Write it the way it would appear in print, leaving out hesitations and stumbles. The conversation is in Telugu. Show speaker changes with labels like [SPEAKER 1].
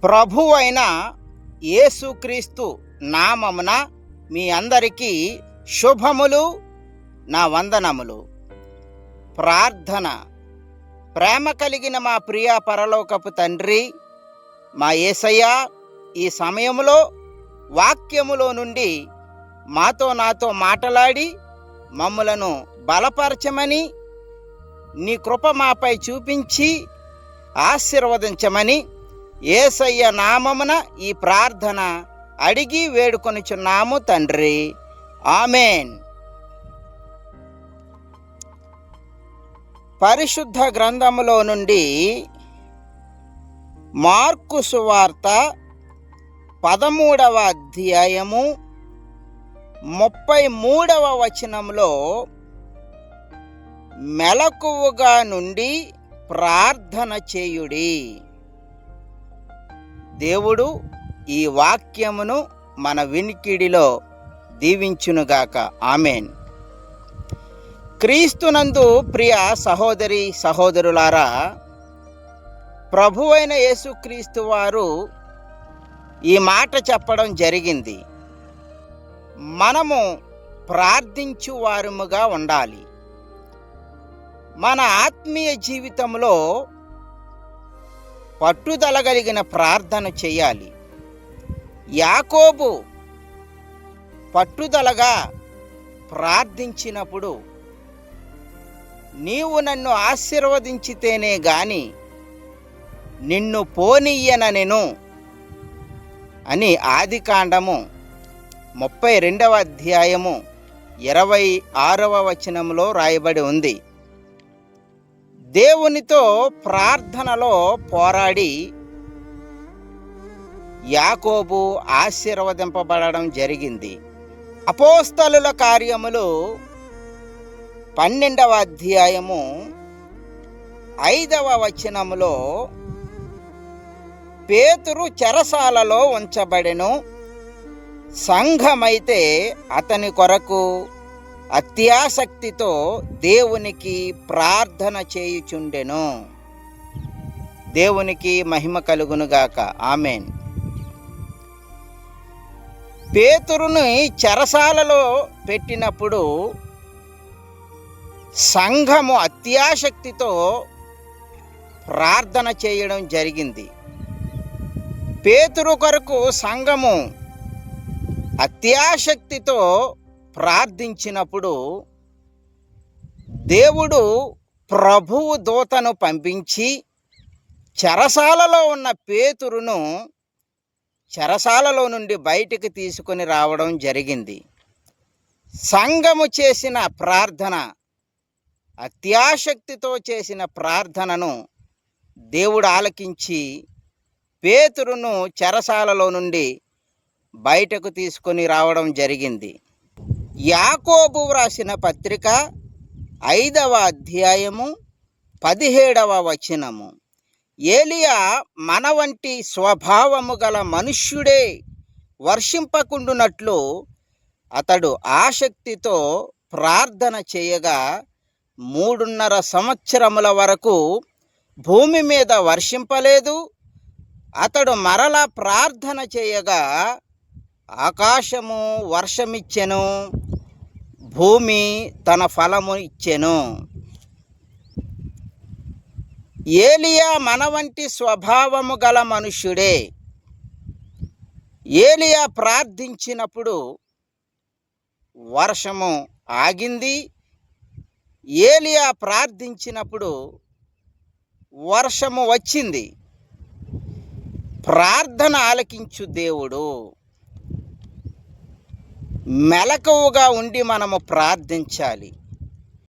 [SPEAKER 1] ప్రభువైన యేసుక్రీస్తు నామమున మీ అందరికీ శుభములు, నా వందనములు. ప్రార్థన. ప్రేమ కలిగిన మా ప్రియ పరలోకపు తండ్రి, మా యేసయ్య, ఈ సమయంలో వాక్యములో నుండి నాతో మాట్లాడి మమ్ములను బలపరచమని, నీ కృప మాపై చూపించి ఆశీర్వదించమని యేసయ్య నామమున ఈ ప్రార్థన అడిగి వేడుకొనుచున్నాము తండ్రి. ఆమేన్. పరిశుద్ధ గ్రంథములో నుండి మార్కు సువార్త 13వ అధ్యాయము 33వ వచనంలో మెలకువగా నుండి ప్రార్థన చేయుడి. దేవుడు ఈ వాక్యమును మన వినికిడిలో దీవించునుగాక. ఆమేన్. క్రీస్తునందు ప్రియ సహోదరి సహోదరులారా, ప్రభువైన యేసుక్రీస్తు వారు ఈ మాట చెప్పడం జరిగింది. మనము ప్రార్థించు వారముగా ఉండాలి. మన ఆత్మీయ జీవితంలో పట్టుదల కలిగిన ప్రార్థన చేయాలి. యాకోబు పట్టుదలగా ప్రార్థించినప్పుడు, నీవు నన్ను ఆశీర్వదించితేనే గాని నిన్ను పోనీయనెను అని ఆదికాండము 32వ అధ్యాయము 26వ వచనంలో రాయబడి ఉంది. దేవునితో ప్రార్థనలో పోరాడి యాకోబు ఆశీర్వదింపబడడం జరిగింది. అపోస్తలుల కార్యములు 12వ అధ్యాయము 5వ వచనములో పేతురు చెరసాలలో ఉంచబడెను, సంఘమైతే అతని కొరకు అత్యాసక్తితో దేవునికి ప్రార్థన చేయుచుండెను. దేవునికి మహిమ కలుగునుగాక. ఆమేన్. పేతురుని చెరసాలలో పెట్టినప్పుడు సంఘము అత్యాసక్తితో ప్రార్థన చేయడం జరిగింది. పేతురు కొరకు సంఘము అత్యాసక్తితో ప్రార్థించినప్పుడు దేవుడు ప్రభువు దూతను పంపించి చెరసాలలో ఉన్న పేతురును చెరసాలలో నుండి బయటికి తీసుకొని రావడం జరిగింది. సంఘము చేసిన ప్రార్థన, అత్యాసక్తితో చేసిన ప్రార్థనను దేవుడు ఆలకించి పేతురును చెరసాలలో నుండి బయటకు తీసుకొని రావడం జరిగింది. యాకోబు వ్రాసిన పత్రిక 5వ అధ్యాయము 17వ వచనము, ఏలియా మన వంటి స్వభావము గల మనుష్యుడే వర్షింపకుండునట్లు అతడు ఆసక్తితో ప్రార్థన చేయగా 3.5 సంవత్సరముల వరకు భూమి మీద వర్షింపలేదు. అతడు మరలా ప్రార్థన చేయగా ఆకాశము వర్షమిచ్చెను, భూమి తన ఫలము ఇచ్చెను. ఏలియా మన వంటి స్వభావము గల మనుష్యుడే. ఏలియా ప్రార్థించినప్పుడు వర్షము ఆగింది. ఏలియా ప్రార్థించినప్పుడు వర్షము వచ్చింది. ప్రార్థన ఆలకించు దేవుడు. మెలకువగా ఉండి మనము ప్రార్థించాలి.